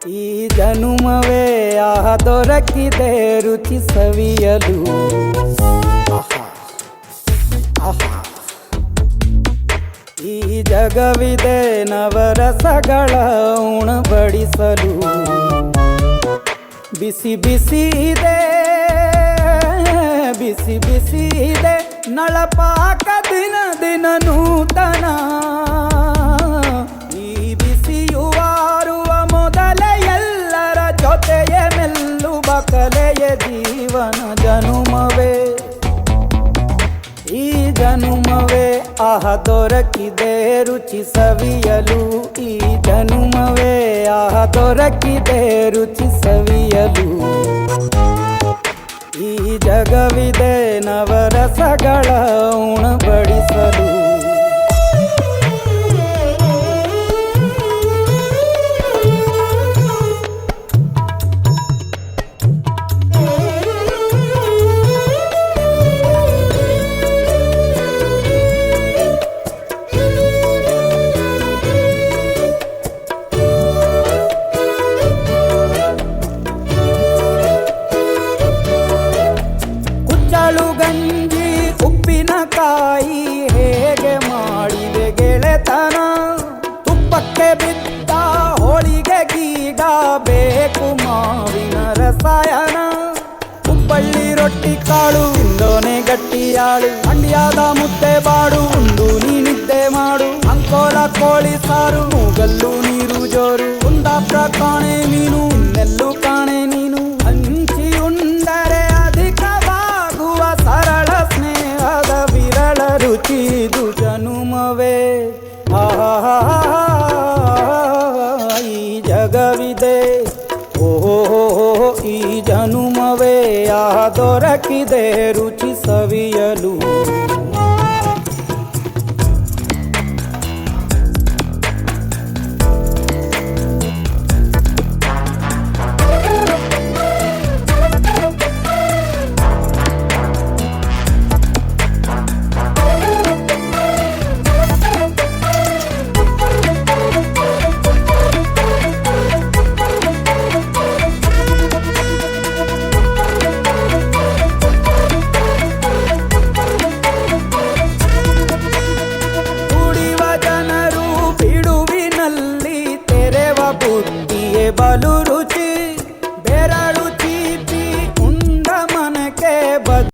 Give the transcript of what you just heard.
ಈ ಜನುಮವೇ ದೊರಕಿದೆ ರುಚಿ ಸವಿಯಲು. ಆಹಾ ಆಹಾ. ಈ ಜಗವಿದೆ ನವರಸಗಳ ಉಣಬಡಿಸಲು. ಬಿಸಿ ಬಿಸಿ ಇದೆ ಬಿಸಿ ಬಿಸಿ ಇದೆ ನಳಪಾಕ ದಿನ ದಿನ ನೂತನ. ಈ ಬಿಸಿಯುವಾರುವ ಮೊದಲೇ ಎಲ್ಲರ ಜೊತೆಯೇ ಮೆಲ್ಲುವ ಕಲೆಯ ಜೀವನ ಜನುಮವೇ. ಈ ಜನುಮವೇ ದೊರಕಿದೆ ರುಚಿ ಸವಿಯಲು. ಈ ಜನುಮವೇ ದೊರಕಿದೆ ರುಚಿ ಸವಿಯಲು. ಈ ಜಗವಿದೆ ನವರಸಗಳ ಉಣಬಡಿಸಲು. ಗಂಜಿ ಉಪ್ಪಿನಕಾಯಿ ಹೇಗೆ ಮಾಡಿದೆ ಗೆಳೆತನ. ತುಪ್ಪಕ್ಕೆ ಬಿದ್ದ ಹೋಳಿಗೆ ಗೀಗ ಬೇಕು ಮಾವಿನ ರಸಾಯನ. ಹುಬ್ಬಳ್ಳಿ ರೊಟ್ಟಿ ಕಾಳು ಇಂದೋನೆ ಗಟ್ಟಿಯಾಳು. ಮಂಡ್ಯದ ಮುದ್ದೆ ಬಾಡು ಉಂಡು ನೀನಿದ್ದೆ ಮಾಡು. ಅಂಕೋಲ ಕೋಳಿ ಸಾರು ಮೂಗಲ್ಲು ನೀರು ಜೋರು. ಕುಂದಾಪುರ ಕಾಣೆ ಮೀನು ಇನ್ನೆಲ್ಲೂ ಕಾಣೆ ನೀನು. ಹಂಚಿ ಉಂಡರೆ ಅಧಿಕವಾಗುವ ಸರಳ ಸ್ನೇಹದ ವಿರಳ ರುಚಿ ಇದು ಜನುಮವೇ. ಈ ಜಗವಿದೆ ಓಹೋ ಈ ಜನುಮವೇ ದೊರಕಿದೆ ರುಚಿ ಸವಿಯಲು.